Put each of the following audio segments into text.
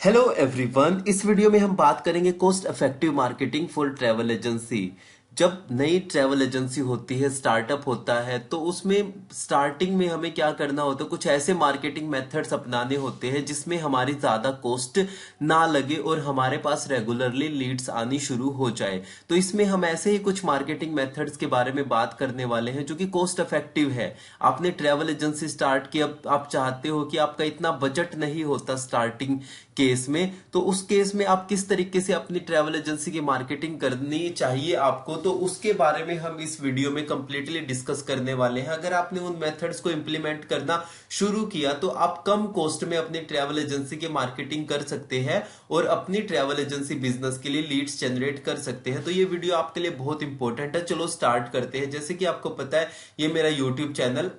Hello everyone. इस video में हम बात करेंगे cost effective marketing for travel agency. जब नई ट्रैवल एजेंसी होती है, स्टार्टअप होता है, तो उसमें स्टार्टिंग में हमें क्या करना होता है, कुछ ऐसे मार्केटिंग मेथड्स अपनाने होते हैं जिसमें हमारी ज्यादा कॉस्ट ना लगे और हमारे पास रेगुलरली लीड्स आनी शुरू हो जाए। तो इसमें हम ऐसे ही कुछ मार्केटिंग मेथड्स के बारे में बात करने वाले हैं जो कि कॉस्ट इफेक्टिव है। आपने ट्रैवल एजेंसी स्टार्ट की, अब आप चाहते हो कि आपका इतना बजट नहीं होता स्टार्टिंग केस में, तो उस केस में आप किस तरीके से अपनी ट्रैवल एजेंसी की मार्केटिंग करनी चाहिए आपको, तो उसके बारे में हम इस वीडियो में कंप्लीटली डिस्कस करने वाले हैं। अगर आपने उन मेथड्स को इंप्लीमेंट करना शुरू किया तो आप कम कॉस्ट में अपनी ट्रैवल एजेंसी की मार्केटिंग कर सकते हैं और अपनी ट्रैवल एजेंसी बिजनेस के लिए लीड्स जनरेट कर सकते हैं। तो ये वीडियो आपके लिए बहुत इंपॉर्टेंट है। चलो स्टार्ट करते हैं। जैसे कि आपको पता है, ये मेरा यूट्यूब चैनल,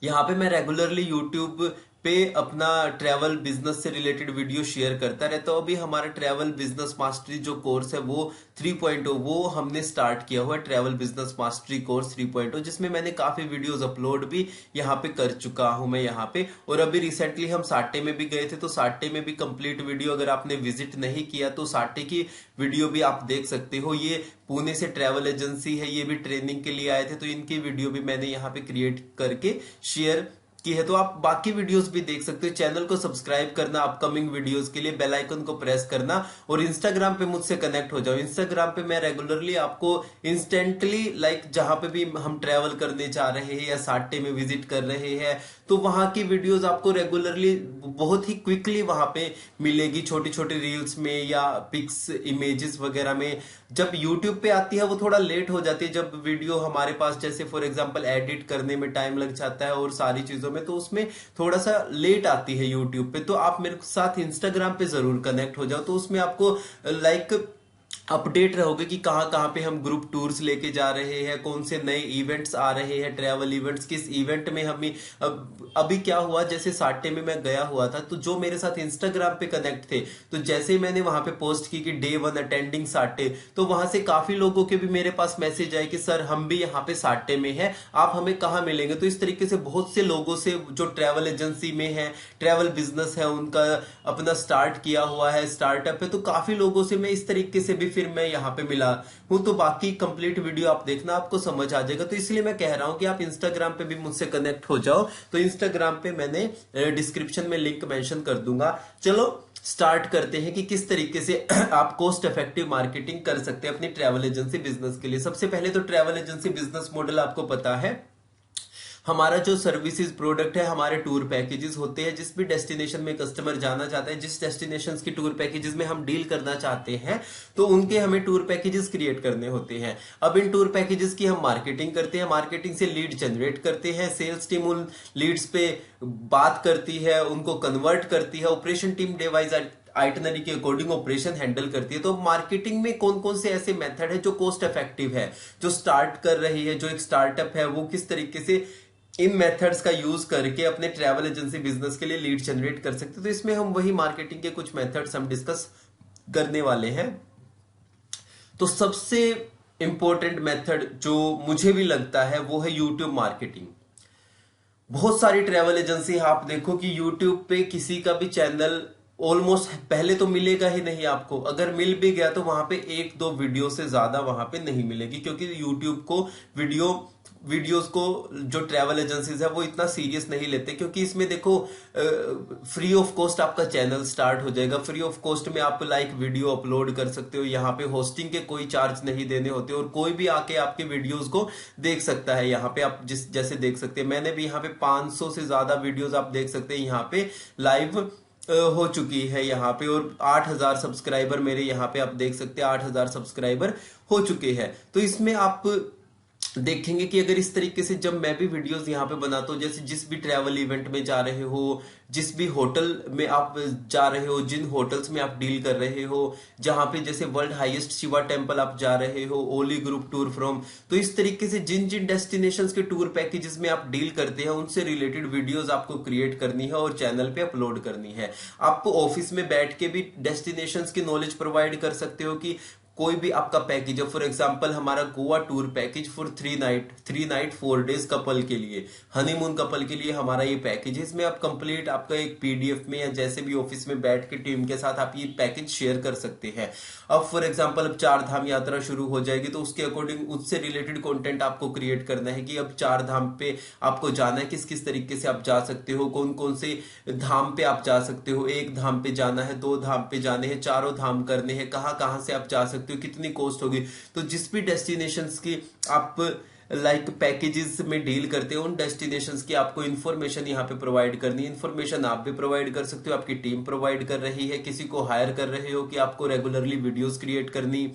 यहाँ पे मैं रेगुलरली यूट्यूब पे अपना ट्रैवल बिजनेस से रिलेटेड वीडियो शेयर करता रहता हूँ। अभी हमारा ट्रैवल बिजनेस मास्टरी जो कोर्स है वो 3.0 वो हमने स्टार्ट किया हुआ है, ट्रैवल बिजनेस मास्टरी कोर्स 3.0, जिसमें मैंने काफी वीडियोस अपलोड भी यहाँ पे कर चुका हूं मैं यहाँ पे। और अभी रिसेंटली हम साटे में भी गए थे, तो साटे में भी कंप्लीट वीडियो अगर आपने विजिट नहीं किया तो साटे की वीडियो भी आप देख सकते हो। ये पुणे से ट्रैवल एजेंसी है, ये भी ट्रेनिंग के लिए आए थे, तो इनकी वीडियो भी मैंने यहाँ पे क्रिएट करके शेयर की है। तो आप बाकी वीडियोस भी देख सकते हो। चैनल को सब्सक्राइब करना अपकमिंग वीडियोस के लिए, बेल आइकन को प्रेस करना और इंस्टाग्राम पे मुझसे कनेक्ट हो जाओ। इंस्टाग्राम पे मैं रेगुलरली आपको इंस्टेंटली जहां पे भी हम ट्रैवल करने जा रहे हैं या साट्टे में विजिट कर रहे हैं, तो वहां की वीडियोस आपको रेगुलरली बहुत ही क्विकली वहां पे मिलेगी, छोटी छोटी रील्स में या पिक्स इमेजेस वगैरह में। जब यूट्यूब पे आती है वो थोड़ा लेट हो जाती है, जब वीडियो हमारे पास जैसे फॉर एग्जांपल एडिट करने में टाइम लग जाता है और सारी चीजों में, तो उसमें थोड़ा सा लेट आती है यूट्यूब पे। तो आप मेरे साथ इंस्टाग्राम पे जरूर कनेक्ट हो जाओ, तो उसमें आपको लाइक अपडेट रहोगे कि कहाँ कहाँ पे हम ग्रुप टूर्स लेके जा रहे हैं, कौन से नए इवेंट्स आ रहे हैं, ट्रैवल इवेंट्स, किस इवेंट में हमें अभी क्या हुआ। जैसे साट्टे में मैं गया हुआ था, तो जो मेरे साथ इंस्टाग्राम पे कनेक्ट थे, तो जैसे ही मैंने वहां पे पोस्ट की कि डे 1 अटेंडिंग साट्टे, तो वहां से काफी लोगों के भी मेरे पास मैसेज आए कि सर हम भी यहाँ पे साट्टे में हैं, आप हमें कहाँ मिलेंगे। तो इस तरीके से बहुत से लोगों से जो ट्रैवल एजेंसी में है, ट्रैवल बिजनेस है, उनका अपना स्टार्ट किया हुआ है, स्टार्टअप है, तो काफी लोगों से मैं इस तरीके से भी फिर मैं यहाँ पे मिला हूं। तो बाकी कंप्लीट वीडियो आप देखना, आपको समझ आ जाएगा। तो इसलिए मैं कह रहा हूं कि आप इंस्टाग्राम पे भी मुझसे कनेक्ट हो जाओ। तो इंस्टाग्राम पे मैंने डिस्क्रिप्शन में लिंक मेंशन कर दूंगा। चलो स्टार्ट करते हैं कि किस तरीके से आप कॉस्ट इफेक्टिव मार्केटिंग कर सकते हैं अपनी ट्रैवल एजेंसी बिजनेस के लिए। सबसे पहले तो ट्रैवल एजेंसी बिजनेस मॉडल आपको पता है, हमारा जो सर्विसेज प्रोडक्ट है, हमारे टूर पैकेजेस होते हैं। जिस भी डेस्टिनेशन में कस्टमर जाना चाहता है, जिस डेस्टिनेशन की टूर पैकेजेस में हम डील करना चाहते हैं, तो उनके हमें टूर पैकेजेस क्रिएट करने होते हैं। अब इन टूर पैकेजेस की हम मार्केटिंग करते हैं, मार्केटिंग से लीड जनरेट करते हैं, सेल्स टीम उन लीड्स पे बात करती है, उनको कन्वर्ट करती है, ऑपरेशन टीम डिवाइस आइटनरी के अकॉर्डिंग ऑपरेशन हैंडल करती है। तो मार्केटिंग में कौन कौन से ऐसे मेथड है जो कॉस्ट इफेक्टिव है, जो स्टार्ट कर रही है, जो एक स्टार्टअप है, वो किस तरीके से इन मेथड्स का यूज करके अपने ट्रैवल एजेंसी बिजनेस के लिए लीड जनरेट कर सकते हैं। तो इसमें हम वही मार्केटिंग के कुछ मेथड्स हम डिस्कस करने वाले हैं। तो सबसे इंपॉर्टेंट मेथड जो मुझे भी लगता है वो है यूट्यूब मार्केटिंग। बहुत सारी ट्रैवल एजेंसी है, आप देखो कि यूट्यूब पे किसी का भी चैनल ऑलमोस्ट पहले तो मिलेगा ही नहीं आपको। अगर मिल भी गया तो वहां पे एक दो वीडियो से ज्यादा वहां पे नहीं मिलेगी, क्योंकि यूट्यूब को वीडियोस को जो ट्रैवल एजेंसीज है वो इतना सीरियस नहीं लेते। क्योंकि इसमें देखो फ्री ऑफ कॉस्ट आपका चैनल स्टार्ट हो जाएगा, फ्री ऑफ कॉस्ट में आप लाइक वीडियो अपलोड कर सकते हो, यहाँ पे होस्टिंग के कोई चार्ज नहीं देने होते और कोई भी आके आपके वीडियोस को देख सकता है। यहाँ पे आप जैसे देख सकते हैं, मैंने भी यहाँ पे 500 से ज्यादा वीडियोस आप देख सकते हैं यहाँ पे लाइव हो चुकी है यहाँ पे, और 8,000 सब्सक्राइबर मेरे यहाँ पे आप देख सकते हैं, 8,000 सब्सक्राइबर हो चुके हैं। तो इसमें आप देखेंगे कि अगर इस तरीके से जब मैं भी वीडियोस यहाँ पे बनाता हूँ, जैसे जिस भी ट्रैवल इवेंट में जा रहे हो, जिस भी होटल में आप जा रहे हो, जिन होटल्स में आप डील कर रहे हो, जहां पे जैसे वर्ल्ड हाईएस्ट शिवा टेम्पल आप जा रहे हो, ओली ग्रुप टूर फ्रॉम, तो इस तरीके से जिन जिन डेस्टिनेशंस के टूर पैकेजेस में आप डील करते हैं उनसे रिलेटेड वीडियोस आपको क्रिएट करनी है और चैनल पे अपलोड करनी है। आपको ऑफिस में बैठ के भी डेस्टिनेशंस की नॉलेज प्रोवाइड कर सकते हो कि कोई भी आपका पैकेज है, फॉर एग्जांपल हमारा Goa tour package for 3 night 4 days couple के लिए, हनीमून कपल के लिए हमारा ये पैकेज है। इसमें आप कंप्लीट आपका एक पीडीएफ में या जैसे भी ऑफिस में बैठ के टीम के साथ आप ये पैकेज शेयर कर सकते हैं। अब फॉर एग्जांपल अब 4 धाम यात्रा शुरू हो जाएगी तो उसके अकॉर्डिंग उससे रिलेटेड कंटेंट आपको क्रिएट करना है कि अब 4 धाम पे आपको जाना है, किस किस तरीके से आप जा सकते हो, कौन कौन से धाम पे आप जा सकते हो, 1 धाम पे जाना है, 2 धाम पे जाने हैं, चारों धाम करने हैं, कहाँ कहाँ से आप जा सकते हो, कितनी कॉस्ट होगी। तो जिस भी डेस्टिनेशंस की आप पैकेजेस में डील करते हो उन डेस्टिनेशंस की आपको इन्फॉर्मेशन यहाँ पे प्रोवाइड करनी है। इन्फॉर्मेशन आप भी प्रोवाइड कर सकते हो, आपकी टीम प्रोवाइड कर रही है, किसी को हायर कर रहे हो कि आपको रेगुलरली वीडियोस क्रिएट करनी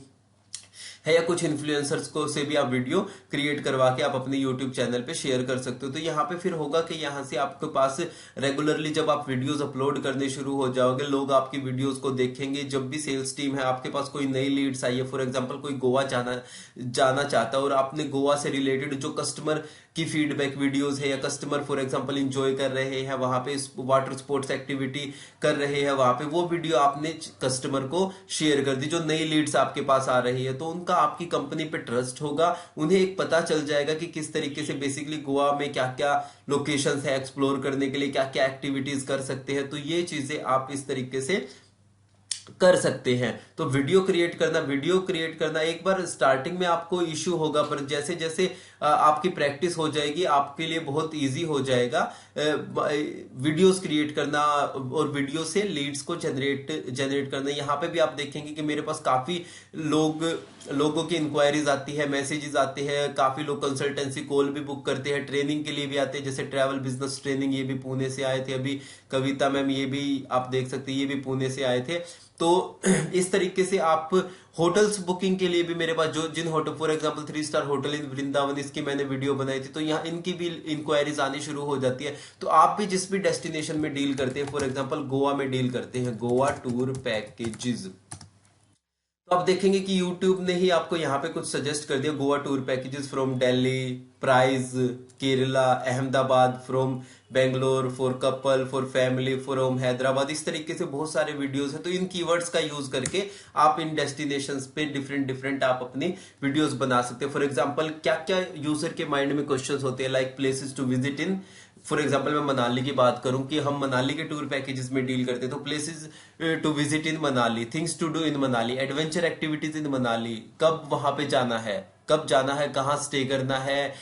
है, या कुछ इन्फ्लुएंसर्स को से भी आप वीडियो क्रिएट करवा के आप अपने यूट्यूब चैनल पे शेयर कर सकते हो। तो यहाँ पे फिर होगा कि यहाँ से आपके पास रेगुलरली जब आप वीडियोस अपलोड करने शुरू हो जाओगे, लोग आपकी वीडियोस को देखेंगे। जब भी सेल्स टीम है, आपके पास कोई नई लीड्स आई है, फॉर एग्जांपल कोई गोवा जाना चाहता है और आपने गोवा से रिलेटेड जो कस्टमर की फीडबैक वीडियोस है, या कस्टमर फॉर एग्जांपल इंजॉय कर रहे हैं वहां पे वाटर स्पोर्ट्स एक्टिविटी कर रहे हैं वहां पे, वो वीडियो आपने कस्टमर को शेयर कर दी, जो नई लीड्स आपके पास आ रही है, तो उनका आपकी कंपनी पे ट्रस्ट होगा। उन्हें एक पता चल जाएगा कि किस तरीके से बेसिकली गोवा में क्या क्या लोकेशंस है एक्सप्लोर करने के लिए, क्या क्या एक्टिविटीज कर सकते हैं। तो ये चीजें आप इस तरीके से कर सकते हैं। तो वीडियो क्रिएट करना एक बार स्टार्टिंग में आपको इश्यू होगा, पर जैसे जैसे आपकी प्रैक्टिस हो जाएगी आपके लिए बहुत इजी हो जाएगा वीडियोस क्रिएट करना और वीडियो से लीड्स को जनरेट करना। यहाँ पे भी आप देखेंगे कि मेरे पास काफी लोगों की इंक्वायरीज आती है, मैसेजेस आते हैं, काफी लोग कंसल्टेंसी कॉल भी बुक करते हैं, ट्रेनिंग के लिए भी आते हैं, जैसे ट्रैवल बिजनेस ट्रेनिंग, ये भी पुणे से आए थे अभी, कविता मैम ये भी आप देख सकते हैं, ये भी पुणे से आए थे। तो इस तरीके से आप होटल्स बुकिंग के लिए भी मेरे पास जो जिन hotel for example 3 star hotel in Vrindavan, इसकी मैंने वीडियो बनाई थी, तो यहाँ इनकी भी इंक्वायरीज आनी शुरू हो जाती है। तो आप भी जिस भी डेस्टिनेशन में डील करते हैं, फॉर एग्जांपल गोवा में डील करते हैं, गोवा टूर पैकेजेस, तो आप देखेंगे कि YouTube ने ही आपको यहाँ पे कुछ सजेस्ट कर दिया, Goa tour packages from Delhi, price Kerala, Ahmedabad, from Bangalore, for couple, for family, from Hyderabad, इस तरीके से बहुत सारे वीडियोस हैं। तो इन कीवर्ड्स का यूज करके आप इन डेस्टिनेशंस पे डिफरेंट आप अपनी वीडियोस बना सकते हैं। फॉर एग्जांपल क्या क्या यूजर के माइंड में क्वेश्चंस होते हैं, like places to visit in, for example मैं मनाली की बात करूं कि हम मनाली के टूर पैकेजेस में डील करते हैं, तो places to visit in Manali, things to do in Manali, adventure activities in Manali, कब वहां पे जाना है, कहाँ स्टे करना है,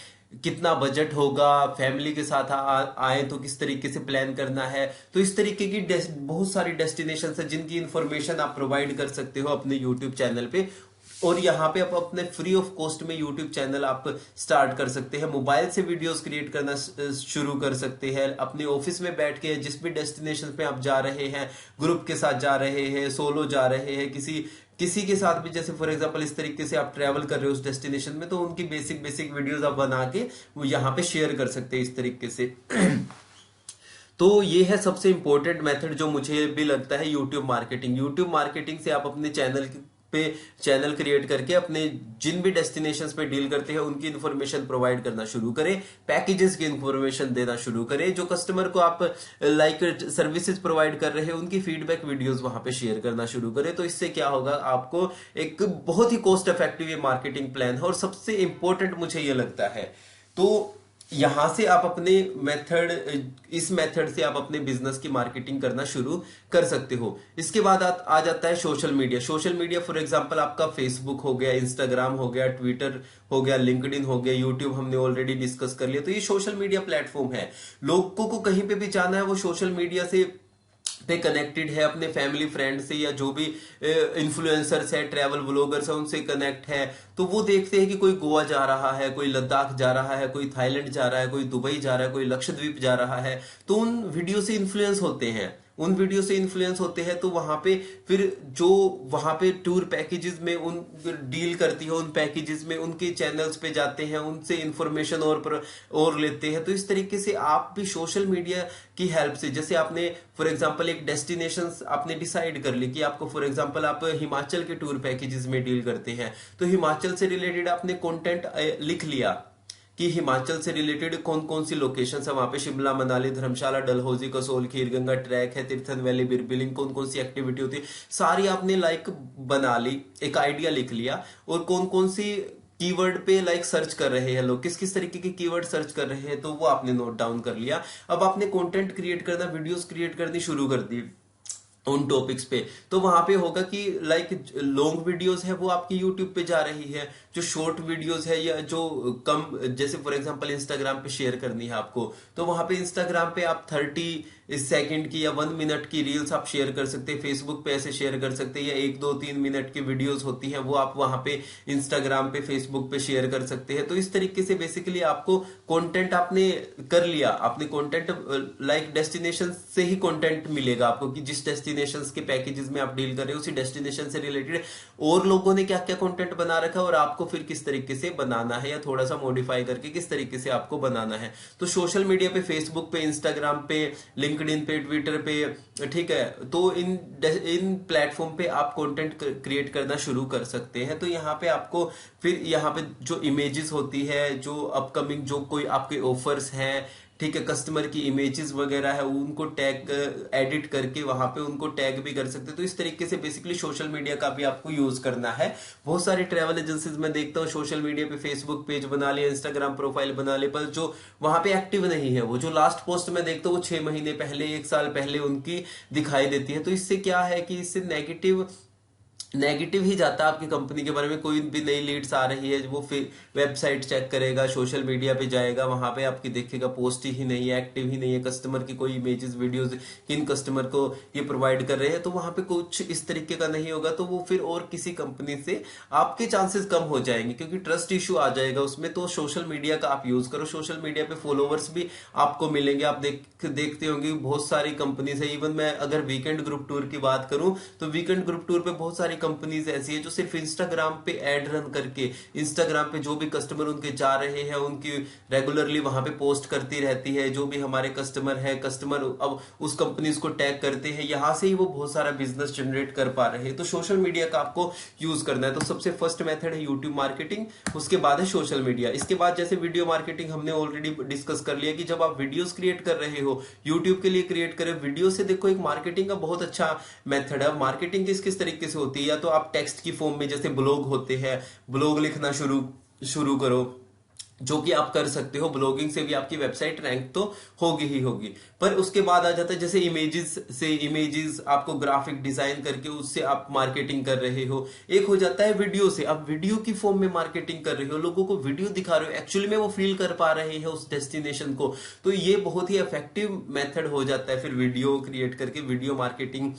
कितना बजट होगा, फैमिली के साथ आए तो किस तरीके से प्लान करना है। तो इस तरीके की बहुत सारी डेस्टिनेशन है जिनकी इंफॉर्मेशन आप प्रोवाइड कर सकते हो अपने यूट्यूब चैनल पे, और यहाँ पे आप अपने फ्री ऑफ कॉस्ट में यूट्यूब चैनल आप स्टार्ट कर सकते हैं। मोबाइल से वीडियोस क्रिएट करना शुरू कर सकते हैं, अपने ऑफिस में बैठ के जिस भी डेस्टिनेशन पे आप जा रहे हैं, ग्रुप के साथ जा रहे हैं, सोलो जा रहे हैं, किसी के साथ भी, जैसे फॉर एग्जांपल इस तरीके से आप ट्रैवल कर रहे हो उस डेस्टिनेशन में, तो उनकी बेसिक वीडियोस आप बना के वो यहाँ पे शेयर कर सकते हैं इस तरीके से। तो ये है सबसे इंपॉर्टेंट मेथड जो मुझे भी लगता है, यूट्यूब मार्केटिंग से आप अपने चैनल क्रिएट करके अपने जिन भी डेस्टिनेशंस पे डील करते हैं उनकी इंफॉर्मेशन प्रोवाइड करना शुरू करें, पैकेजेस की इंफॉर्मेशन देना शुरू करें, जो कस्टमर को आप सर्विसेज प्रोवाइड कर रहे हैं उनकी फीडबैक वीडियोस वहां पे शेयर करना शुरू करें। तो इससे क्या होगा, आपको एक बहुत ही कॉस्ट इफेक्टिव ये मार्केटिंग प्लान है, और सबसे इंपॉर्टेंट मुझे ये लगता है। तो यहां से आप अपने इस मेथड से आप अपने बिजनेस की मार्केटिंग करना शुरू कर सकते हो। इसके बाद आ जाता है सोशल मीडिया। फॉर एग्जांपल आपका फेसबुक हो गया, इंस्टाग्राम हो गया, ट्विटर हो गया, लिंक्डइन हो गया, यूट्यूब हमने ऑलरेडी डिस्कस कर लिया। तो ये सोशल मीडिया प्लेटफॉर्म है, लोगों को कहीं पे भी जाना है वो सोशल मीडिया से पे कनेक्टेड है, अपने फैमिली फ्रेंड से या जो भी इन्फ्लुएंसर्स है, ट्रैवल व्लॉगर्स है, उनसे कनेक्ट है। तो वो देखते हैं कि कोई गोवा जा रहा है, कोई लद्दाख जा रहा है, कोई थाईलैंड जा रहा है, कोई दुबई जा रहा है, कोई लक्षद्वीप जा रहा है, तो उन वीडियो से इन्फ्लुएंस होते हैं। तो वहां पे फिर जो वहां पे टूर पैकेजेस में उन डील करती है, उन पैकेजेस में उनके चैनल्स पे जाते हैं, उनसे इंफॉर्मेशन और लेते हैं। तो इस तरीके से आप भी सोशल मीडिया की हेल्प से, जैसे आपने फॉर एग्जांपल एक डेस्टिनेशन आपने डिसाइड कर ली कि आपको फॉर एग्जांपल आप हिमाचल के टूर पैकेजेस में डील करते हैं, तो हिमाचल से रिलेटेड आपने कंटेंट लिख लिया कि हिमाचल से रिलेटेड कौन कौन सी लोकेशन है वहां पे, शिमला, मनाली, धर्मशाला, डलहौजी, कसोल, खीरगंगा ट्रैक है, तीर्थन वैली, बिरबिलिंग, कौन कौन सी एक्टिविटी होती है, सारी आपने लाइक बना ली, एक आइडिया लिख लिया, और कौन कौन सी कीवर्ड पे लाइक सर्च कर रहे हैं लोग, किस किस तरीके के कीवर्ड सर्च कर रहे हैं, तो वो आपने नोट डाउन कर लिया। अब आपने कंटेंट क्रिएट करना, वीडियोस क्रिएट करनी शुरू कर दी उन टॉपिक्स पे। तो वहां पे होगा कि लाइक लॉन्ग वीडियोस है वो आपकी यूट्यूब पे जा रही है, जो शॉर्ट वीडियोस है या जो कम, जैसे फॉर एग्जांपल इंस्टाग्राम पे शेयर करनी है आपको, तो वहां पे इंस्टाग्राम पे आप 30 सेकंड की या 1 मिनट की रील्स आप शेयर कर सकते हैं, फेसबुक पे ऐसे शेयर कर सकते हैं, या 1 2 3 मिनट की वीडियोस होती हैं वो आप वहां पे इंस्टाग्राम पे, फेसबुक पे शेयर कर सकते हैं। तो इस तरीके से बेसिकली आपको कंटेंट आपने कर लिया, आपने कंटेंट लाइक डेस्टिनेशन से ही कंटेंट मिलेगा आपको, कि जिस डेस्टिनेशन के पैकेजेस में आप डील कर रहे हो उसी डेस्टिनेशन से रिलेटेड और लोगों ने क्या क्या कंटेंट बना रखा है, और आपको फिर किस तरीके से बनाना है, या थोड़ा सा मॉडिफाई करके किस तरीके से आपको बनाना है। तो सोशल मीडिया पे, फेसबुक पे, इंस्टाग्राम पे, लिंक्डइन पे, ट्विटर पे, ठीक है, तो इन प्लेटफॉर्म पे आप कंटेंट क्रिएट करना शुरू कर सकते हैं। तो यहाँ पे आपको फिर यहाँ पे जो इमेजेस होती है, जो अपकमिंग जो कोई आपके ऑफर्स हैं, ठीक है, कस्टमर की इमेजेस वगैरह है, उनको टैग एडिट करके वहां पे उनको टैग भी कर सकते हैं। तो इस तरीके से बेसिकली सोशल मीडिया का भी आपको यूज करना है। बहुत सारी ट्रैवल एजेंसीज में देखता हूँ सोशल मीडिया पे फेसबुक पेज बना लिया, इंस्टाग्राम प्रोफाइल बना लिया, पर जो वहां पे एक्टिव नहीं है, वो जो लास्ट पोस्ट में देखता हूँ वो 6 महीने पहले, 1 साल पहले उनकी दिखाई देती है। तो इससे क्या है कि इससे नेगेटिव ही जाता है आपकी कंपनी के बारे में। कोई भी नई लीड्स आ रही है, वो फिर वेबसाइट चेक करेगा, सोशल मीडिया पे जाएगा, वहां पे आपकी देखेगा पोस्ट ही नहीं है, एक्टिव ही नहीं है, कस्टमर की कोई इमेजेस वीडियोस किन कस्टमर को ये प्रोवाइड कर रहे हैं, तो वहां पे कुछ इस तरीके का नहीं होगा। तो वो फिर और किसी कंपनी से आपके चांसेस कम हो जाएंगे, क्योंकि ट्रस्ट इश्यू आ जाएगा उसमें। तो सोशल मीडिया का आप यूज करो, सोशल मीडिया पे फॉलोवर्स भी आपको मिलेंगे। आप देखते होंगे बहुत सारी कंपनीज है, इवन मैं अगर वीकेंड ग्रुप टूर की बात करूं तो वीकेंड ग्रुप टूर पे बहुत सारी कंपनीज ऐसी है जो सिर्फ इंस्टाग्राम पे एड रन करके, इंस्टाग्राम पे जो भी कस्टमर उनके जा रहे हैं उनकी रेगुलरली वहां पे पोस्ट करती रहती है। जो भी हमारे कस्टमर है, कस्टमर अब उस कंपनीज को टैग करते हैं, यहां से ही वो बहुत सारा बिजनेस जनरेट कर पा रहे हैं। तो सोशल मीडिया का आपको यूज करना है। तो सबसे फर्स्ट मेथड है यूट्यूब मार्केटिंग, उसके बाद है सोशल मीडिया। इसके बाद जैसे वीडियो मार्केटिंग हमने ऑलरेडी डिस्कस कर लिया कि जब आप वीडियोस क्रिएट कर रहे हो, यूट्यूब के लिए क्रिएट करें, वीडियो से देखो एक मार्केटिंग का बहुत अच्छा मेथड है। मार्केटिंग किस किस तरीके से होती है, या तो आप टेक्स्ट की फॉर्म में, जैसे ब्लॉग होते हैं, ब्लॉग लिखना शुरू करो, जो कि आप कर सकते हो। ब्लॉगिंग से भी आपकी वेबसाइट रैंक तो होगी ही होगी। पर उसके बाद आ जाता है जैसे इमेजेस आपको ग्राफिक डिजाइन करके उससे आप मार्केटिंग कर रहे हो। एक हो जाता है वीडियो से, आप वीडियो की फॉर्म में मार्केटिंग कर रहे हो, लोगों को वीडियो दिखा रहे हो, एक्चुअली में वो फील कर पा रहे हैं उस डेस्टिनेशन को। तो ये बहुत ही इफेक्टिव मेथड हो जाता है फिर वीडियो क्रिएट करके। वीडियो मार्केटिंग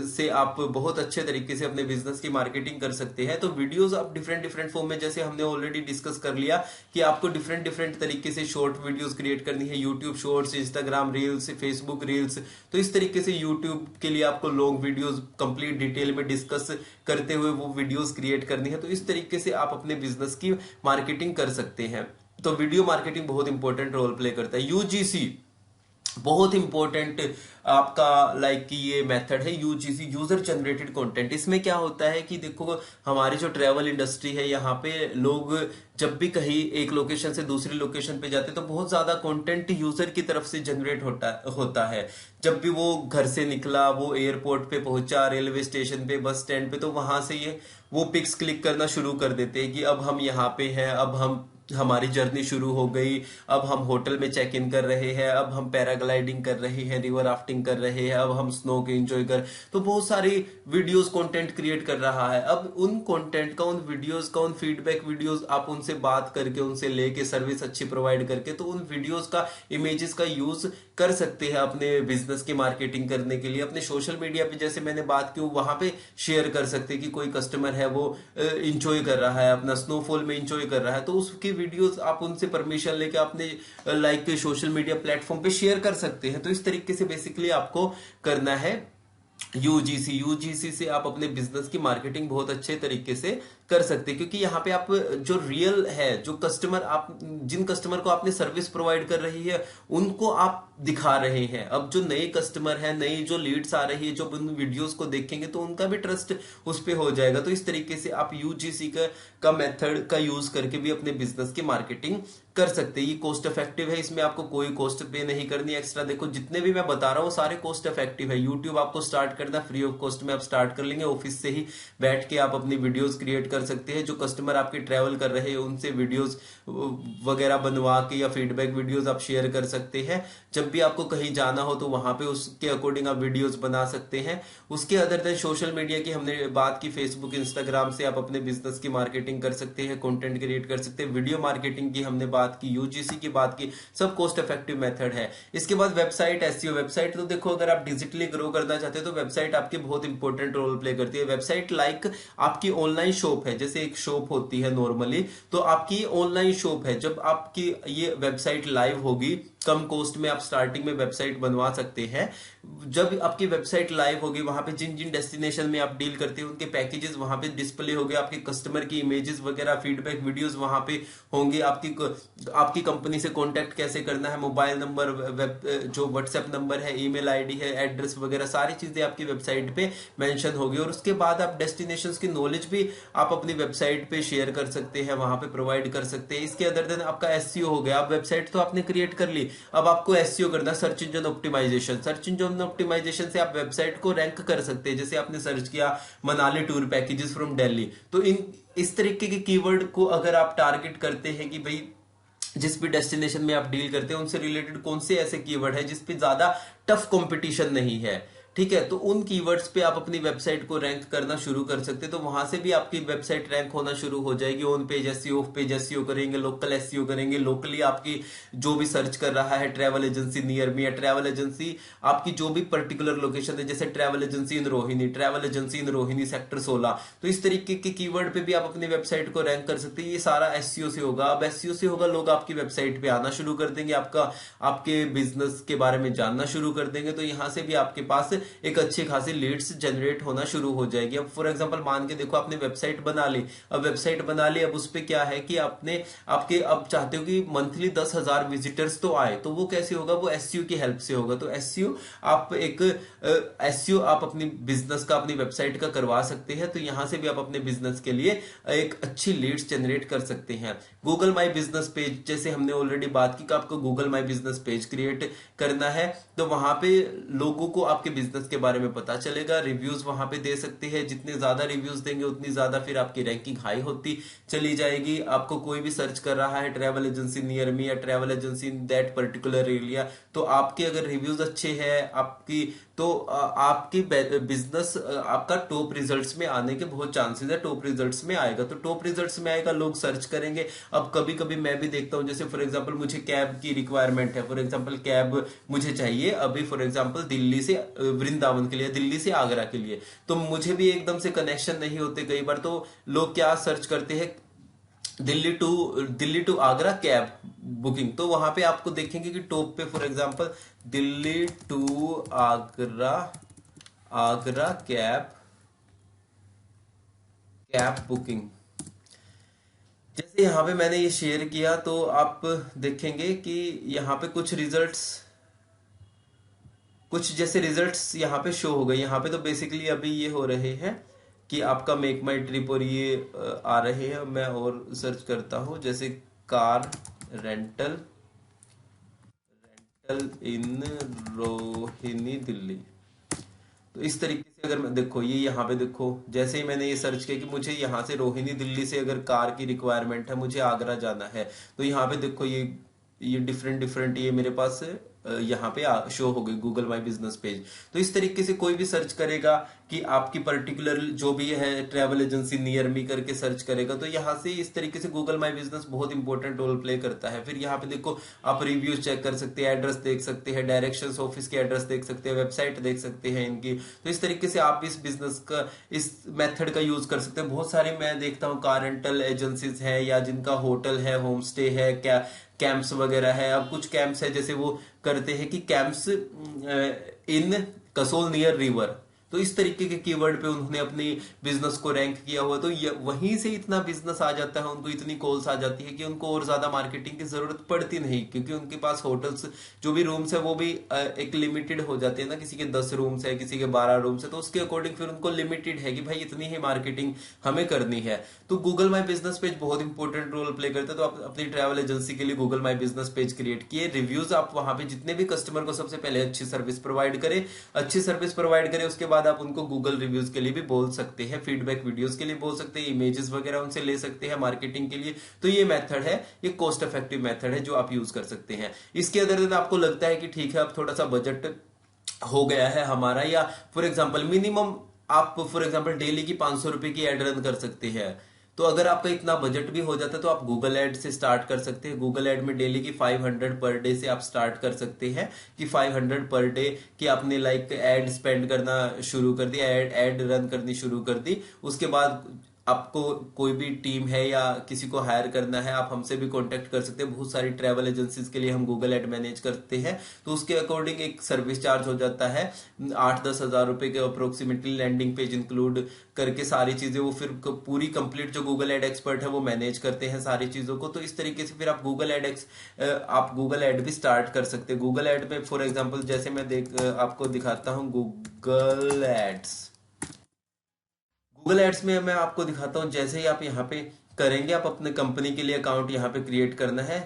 से आप बहुत अच्छे तरीके से अपने बिजनेस की मार्केटिंग कर सकते हैं। तो वीडियोस आप डिफरेंट फॉर्म में, जैसे हमने ऑलरेडी डिस्कस कर लिया कि आपको डिफरेंट तरीके से शॉर्ट वीडियोस क्रिएट करनी है, YouTube shorts, Instagram reels, Facebook reels. तो इस तरीके से यूट्यूब के लिए आपको लॉन्ग वीडियोस कंप्लीट डिटेल में डिस्कस करते हुए वो वीडियोस क्रिएट करनी है। तो इस तरीके से आप अपने बिजनेस की मार्केटिंग कर सकते हैं। तो वीडियो मार्केटिंग बहुत इंपॉर्टेंट रोल प्ले करता है। यूजीसी बहुत इंपॉर्टेंट आपका लाइक कि ये मेथड है यूजीसी, यूजर जनरेटेड कंटेंट। इसमें क्या होता है कि देखो हमारी जो ट्रैवल इंडस्ट्री है, यहाँ पे लोग जब भी कहीं एक लोकेशन से दूसरी लोकेशन पे जाते हैं तो बहुत ज्यादा कंटेंट यूजर की तरफ से जनरेट होता है। जब भी वो घर से निकला, वो एयरपोर्ट पे पहुंचा, रेलवे स्टेशन पे, बस स्टैंड पे, तो वहां से ये वो पिक्स क्लिक करना शुरू कर देते हैं कि अब हम यहाँ पे हैं, अब हमारी जर्नी शुरू हो गई, अब हम होटल में चेक इन कर रहे हैं, अब हम पैराग्लाइडिंग कर रहे हैं, रिवर राफ्टिंग कर रहे हैं, अब हम स्नो के एंजॉय कर। तो बहुत सारी वीडियोस कंटेंट क्रिएट कर रहा है। अब उन कंटेंट का, उन वीडियोस का, उन फीडबैक वीडियोस आप उनसे बात करके, उनसे लेके, सर्विस अच्छी प्रोवाइड करके, तो उन वीडियोस का, इमेजेस का यूज कर सकते हैं अपने बिजनेस की मार्केटिंग करने के लिए। अपने सोशल मीडिया पे जैसे मैंने बात की, वहां पे शेयर कर सकते हैं कि कोई कस्टमर है वो इंजॉय कर रहा है, अपना स्नोफॉल में इंजॉय कर रहा है, तो उसकी वीडियोस आप उनसे परमिशन लेके अपने लाइक सोशल मीडिया प्लेटफॉर्म पे शेयर कर सकते हैं। तो इस तरीके से बेसिकली आपको करना है यूजीसी से आप अपने बिजनेस की मार्केटिंग बहुत अच्छे तरीके से कर सकते हैं। क्योंकि यहाँ पे आप जो रियल है, जो कस्टमर, आप जिन कस्टमर को आपने सर्विस प्रोवाइड कर रही है, उनको आप दिखा रहे हैं। अब जो नए कस्टमर है, नई जो लीड्स आ रही है, जो उन वीडियोस को देखेंगे तो उनका भी ट्रस्ट उस पे हो जाएगा। तो इस तरीके से आप यूजीसी का मेथड का यूज करके भी अपने बिजनेस की मार्केटिंग कर सकते हैं। ये कॉस्ट इफेक्टिव है, इसमें आपको कोई कॉस्ट पे नहीं करनी एक्स्ट्रा। देखो जितने भी मैं बता रहा हूँ सारे कॉस्ट इफेक्टिव है। यूट्यूब आपको स्टार्ट करना फ्री ऑफ कॉस्ट में आप स्टार्ट कर लेंगे, ऑफिस से ही बैठ के आप अपनी वीडियोस क्रिएट कर सकते हैं। जो कस्टमर आपके ट्रैवल कर रहे हैं उनसे वीडियोस वगैरह बनवा के या फीडबैक वीडियोस आप शेयर कर सकते हैं। जब भी आपको कहीं जाना हो तो वहां पे उसके अकॉर्डिंग आप वीडियोस बना सकते हैं। उसके अदर देन सोशल मीडिया की हमने बात की, फेसबुक इंस्टाग्राम से आप अपने बिजनेस की मार्केटिंग कर सकते हैं, कंटेंट क्रिएट कर सकते हैं। वीडियो मार्केटिंग की हमने बात की, यूजीसी की बात की, सब कॉस्ट इफेक्टिव मेथड है। इसके बाद वेबसाइट एसईओ। वेबसाइट तो देखो अगर आप डिजिटली ग्रो करना चाहते हो तो वेबसाइट आपके बहुत इंपॉर्टेंट रोल प्ले करती है। वेबसाइट लाइक आपकी ऑनलाइन शॉप है, जैसे एक शॉप होती है नॉर्मली, तो आपकी ऑनलाइन शॉप है। जब आपकी ये वेबसाइट लाइव होगी, कम कॉस्ट में आप स्टार्टिंग में वेबसाइट बनवा सकते हैं। जब आपकी वेबसाइट लाइव होगी, वहां पे जिन जिन डेस्टिनेशन में आप डील करते हैं उनके पैकेजेस वहां पे डिस्प्ले हो गए, आपके कस्टमर की इमेजेस वगैरह, फीडबैक वीडियोस वहां पे होंगे। आपकी कंपनी से कांटेक्ट कैसे करना है, मोबाइल नंबर, जो व्हाट्सएप नंबर है, ईमेल आईडी है, एड्रेस वगैरह सारी चीजें आपकी वेबसाइट पे मेंशन होगी। और उसके बाद आप डेस्टिनेशंस की नॉलेज भी आप अपनी वेबसाइट पे शेयर कर सकते हैं, वहां पे प्रोवाइड कर सकते हैं। इसके अदर देन आपका एसईओ हो गया। आप वेबसाइट तो आपने क्रिएट कर ली, अब आपको एसईओ करना, search engine optimization. Search engine optimization से आप वेबसाइट को रैंक कर सकते हैं। जैसे आपने सर्च किया Manali tour packages from Delhi, तो इस तरीके के कीवर्ड को अगर आप टारगेट करते हैं कि भाई जिस भी डेस्टिनेशन में आप डील करते हैं उनसे रिलेटेड कौन से ऐसे कीवर्ड है जिसपे ज्यादा टफ कंपटीशन नहीं है, ठीक है, तो उन कीवर्ड्स पे आप अपनी वेबसाइट को रैंक करना शुरू कर सकते हैं। तो वहां से भी आपकी वेबसाइट रैंक होना शुरू हो जाएगी। On page SEO, of page SEO करेंगे, लोकल एसईओ करेंगे। लोकली आपकी जो भी सर्च कर रहा है ट्रैवल एजेंसी नियर मी, या ट्रैवल एजेंसी आपकी जो भी पर्टिकुलर लोकेशन है, जैसे ट्रैवल एजेंसी इन रोहिणी, ट्रैवल एजेंसी इन रोहिणी सेक्टर 16, तो इस तरीके के कीवर्ड पे भी आप अपनी वेबसाइट को रैंक कर सकते हैं। ये सारा एसईओ से होगा। अब एसईओ से होगा, लोग आपकी वेबसाइट पे आना शुरू कर देंगे, आपके बिजनेस के बारे में जानना शुरू कर देंगे। तो यहां से भी आपके पास एक अच्छी खासी लीड्स जनरेट होना शुरू हो जाएगी। अब फॉर एग्जांपल मान के देखो आपने वेबसाइट बना ली, अब वेबसाइट बना ली, अब उस पे क्या है कि अब चाहते हो कि मंथली 10,000 विजिटर्स तो आए, तो वो कैसे होगा, वो एसईओ की हेल्प से होगा। तो एसईओ आप अपनी बिजनेस का, अपनी वेबसाइट का करवा सकते हैं। तो यहां से भी आप अपने बिजनेस के लिए एक अच्छी लीड्स जनरेट कर सकते हैं। गूगल माई बिजनेस पेज, जैसे हमने ऑलरेडी बात की कि आपको Google my business page create करना है, तो वहां पे लोगों को आपके बिजनेस के बारे में पता चलेगा। रिव्यूज वहां पे दे सकते हैं, जितने ज्यादा रिव्यूज देंगे उतनी ज्यादा फिर आपकी रैंकिंग हाई होती चली जाएगी। आपको कोई भी सर्च कर रहा है ट्रैवल एजेंसी नियर मी या travel agency in that particular area, तो आपके अगर रिव्यूज अच्छे हैं आपकी, तो आपकी बिजनेस आपका टॉप रिजल्ट्स में आने के बहुत चांसेस है, टॉप रिजल्ट्स में आएगा। तो टॉप रिजल्ट्स में आएगा, लोग सर्च करेंगे। अब कभी कभी मैं भी देखता हूं, जैसे फॉर एग्जांपल मुझे कैब की रिक्वायरमेंट है, फॉर एग्जांपल कैब मुझे चाहिए अभी फॉर एग्जांपल दिल्ली से वृंदावन के लिए, दिल्ली से आगरा के लिए, तो मुझे भी एकदम से कनेक्शन नहीं होते कई बार। तो लोग क्या सर्च करते हैं, Delhi to Agra cab booking, तो वहां पे आपको देखेंगे कि टॉप पे for example Delhi to Agra Agra cab booking, जैसे यहां पे मैंने ये शेयर किया तो आप देखेंगे कि यहाँ पे कुछ जैसे रिजल्ट्स यहाँ पे शो हो गए। यहाँ पे तो बेसिकली अभी ये हो रहे हैं कि आपका मेक माई ट्रिप और ये आ रहे हैं। मैं और सर्च करता हूं, जैसे कार रेंटल इन रोहिणी दिल्ली, तो इस तरीके से अगर मैं देखो, ये यहाँ पे देखो, जैसे ही मैंने ये सर्च किया कि मुझे यहाँ से रोहिणी दिल्ली से अगर कार की रिक्वायरमेंट है, मुझे आगरा जाना है, तो यहाँ पे देखो ये डिफरेंट डिफरेंट ये मेरे पास यहाँ पे शो हो गई गूगल माई बिजनेस पेज। तो इस तरीके से कोई भी सर्च करेगा कि आपकी पर्टिकुलर जो भी है ट्रैवल एजेंसी नियर मी करके सर्च करेगा, तो यहाँ से इस तरीके से गूगल माई बिजनेस बहुत इंपॉर्टेंट रोल प्ले करता है। फिर यहाँ पे देखो आप रिव्यूज चेक कर सकते हैं, एड्रेस देख सकते हैं, डायरेक्शंस ऑफिस के एड्रेस देख सकते हैं, वेबसाइट देख सकते हैं इनकी। तो इस तरीके से आप इस बिजनेस का, इस मेथड का यूज कर सकते हैं। बहुत सारे मैं देखता हूँ कार रेंटल एजेंसीज है, या जिनका होटल है, होम स्टे है, क्या कैंप्स वगैरह है। अब कुछ कैंप्स है जैसे वो करते हैं कि कैंप्स इन कसोल नियर रिवर, तो इस तरीके के कीवर्ड पे उन्होंने अपनी बिजनेस को रैंक किया हुआ, तो वहीं से इतना बिजनेस आ जाता है, उनको इतनी कॉल्स आ जाती है कि उनको और ज्यादा मार्केटिंग की जरूरत पड़ती नहीं, क्योंकि उनके पास होटल्स जो भी रूम्स है वो भी एक लिमिटेड हो जाते हैं ना, किसी के 10 रूम्स है, किसी के 12 रूम्स है, तो उसके अकॉर्डिंग फिर उनको लिमिटेड है कि भाई इतनी ही मार्केटिंग हमें करनी है। तो गूगल माई बिजनेस पेज बहुत इंपॉर्टेंट रोल प्ले करता है। तो आप अपनी ट्रैवल एजेंसी के लिए Google my business page create किए, रिव्यूज आप वहां पे जितने भी कस्टमर को सबसे पहले अच्छी सर्विस प्रोवाइड करें, उसके बाद आप उनको गूगल रिव्यूज के लिए भी बोल सकते हैं, फीडबैक वीडियोस के लिए बोल सकते हैं, इमेजेस वगैरह उनसे ले सकते हैं मार्केटिंग के लिए। तो ये मेथड है, ये कॉस्ट इफेक्टिव मेथड है जो आप यूज कर सकते हैं। इसके अदर दिन आपको लगता है कि ठीक है अब थोड़ा सा बजट हो गया है हमारा, या फॉर एग्जाम्पल मिनिमम आप फॉर एग्जाम्पल डेली की 500 रुपए की एड रन कर सकते हैं, तो अगर आपका इतना बजट भी हो जाता है तो आप गूगल एड से स्टार्ट कर सकते हैं। गूगल एड में डेली की 500 पर डे से आप स्टार्ट कर सकते हैं कि 500 पर डे कि आपने लाइक एड स्पेंड करना शुरू कर दिया, एड रन करनी शुरू कर दी। उसके बाद आपको कोई भी टीम है या किसी को हायर करना है, आप हमसे भी कांटेक्ट कर सकते हैं। बहुत सारी ट्रैवल एजेंसीज के लिए हम गूगल एड मैनेज करते हैं, तो उसके अकॉर्डिंग एक सर्विस चार्ज हो जाता है 8-10 हजार रुपए के अप्रोक्सीमेटली, लैंडिंग पेज इंक्लूड करके सारी चीजें वो फिर पूरी कंप्लीट जो गूगल एड एक्सपर्ट है वो मैनेज करते हैं सारी चीजों को। तो इस तरीके से फिर आप गूगल एड भी स्टार्ट कर सकते हैं। गूगल एड में फॉर एग्जाम्पल जैसे मैं आपको दिखाता हूँ गूगल एड्स। गूगल एड्स में मैं आपको दिखाता हूं, जैसे ही आप यहाँ पे करेंगे, आप अपने कंपनी के लिए अकाउंट यहाँ पे क्रिएट करना है,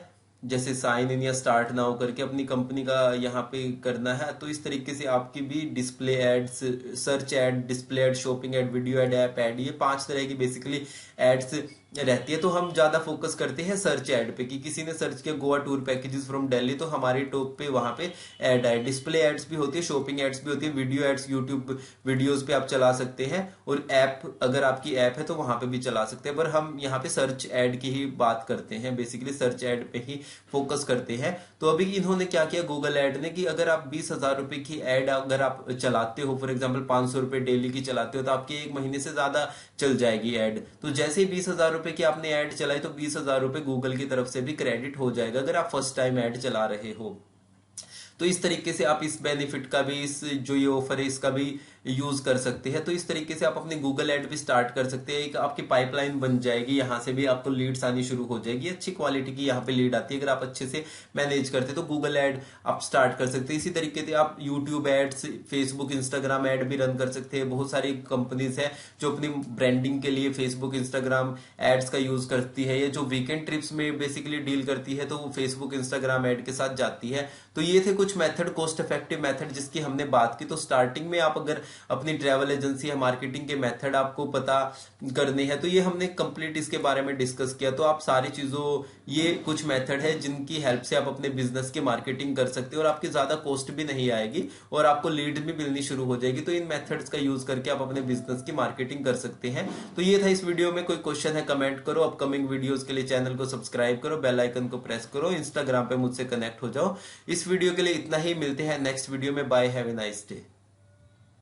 जैसे साइन इन या स्टार्ट नाउ करके अपनी कंपनी का यहाँ पे करना है। तो इस तरीके से आपकी भी display ads, search ad, display ad, shopping ad, video ad, app ad, ये 5 तरह की बेसिकली एड्स रहती है। तो हम ज्यादा फोकस करते हैं सर्च एड पे कि किसी ने सर्च किया Goa tour packages from Delhi, तो हमारे टॉप पे वहां पे एड आए। डिस्प्ले एड्स भी होती है, शॉपिंग एड्स भी होती है, वीडियो एड्स यूट्यूब वीडियोस पे आप चला सकते हैं, और ऐप अगर आपकी ऐप है तो वहां पे भी चला सकते हैं। पर हम यहाँ पे सर्च एड की ही बात करते हैं, बेसिकली सर्च एड पे ही फोकस करते हैं। तो अभी इन्होंने क्या किया गूगल एड ने कि अगर आप 20,000 रुपए की एड अगर आप चलाते हो, फॉर एग्जाम्पल 500 रुपए डेली की चलाते हो, तो आपकी 1 महीने से ज्यादा चल जाएगी एड। तो जैसे ही 20,000 रुपए की आपने ऐड चलाई तो 20,000 रुपए गूगल की तरफ से भी क्रेडिट हो जाएगा अगर आप फर्स्ट टाइम ऐड चला रहे हो। तो इस तरीके से आप इस बेनिफिट का भी, इस जो ये ऑफर है इसका भी यूज कर सकते हैं। तो इस तरीके से आप अपनी गूगल एड भी स्टार्ट कर सकते हैं, एक आपकी पाइपलाइन बन जाएगी, यहाँ से भी आपको लीड्स आनी शुरू हो जाएगी, अच्छी क्वालिटी की यहाँ पे लीड आती है अगर आप अच्छे से मैनेज करते हैं। तो गूगल एड आप स्टार्ट कर सकते हैं। इसी तरीके से आप YouTube ads, Facebook, Instagram ad भी रन कर सकते हैं। बहुत सारी कंपनीज है जो अपनी ब्रांडिंग के लिए फेसबुक, इंस्टाग्राम एड्स का यूज करती है, या जो वीकेंड ट्रिप्स में बेसिकली डील करती है तो वो फेसबुक, इंस्टाग्राम एड के साथ जाती है। तो ये थे कुछ मेथड, कॉस्ट इफेक्टिव मेथड जिसकी हमने बात की। तो स्टार्टिंग में आप अगर अपनी ट्रैवल एजेंसी या मार्केटिंग के मेथड आपको पता करने हैं तो ये हमने कंप्लीट इसके बारे में डिस्कस किया। तो आप सारी चीजों, ये कुछ मेथड है जिनकी हेल्प से आप अपने बिजनेस की मार्केटिंग कर सकते हो और आपकी ज्यादा कॉस्ट भी नहीं आएगी और आपको लीड भी मिलनी शुरू हो जाएगी। तो इन मेथड्स का यूज करके आप अपने बिजनेस की मार्केटिंग कर सकते हैं। तो ये था इस वीडियो में। कोई क्वेश्चन है कमेंट करो, अपकमिंग वीडियोस के लिए चैनल को सब्सक्राइब करो, बेल आइकन को प्रेस करो, इंस्टाग्राम पे मुझसे कनेक्ट हो जाओ। इस वीडियो के लिए इतना ही, मिलते हैं नेक्स्ट वीडियो में। Bye, have a nice day.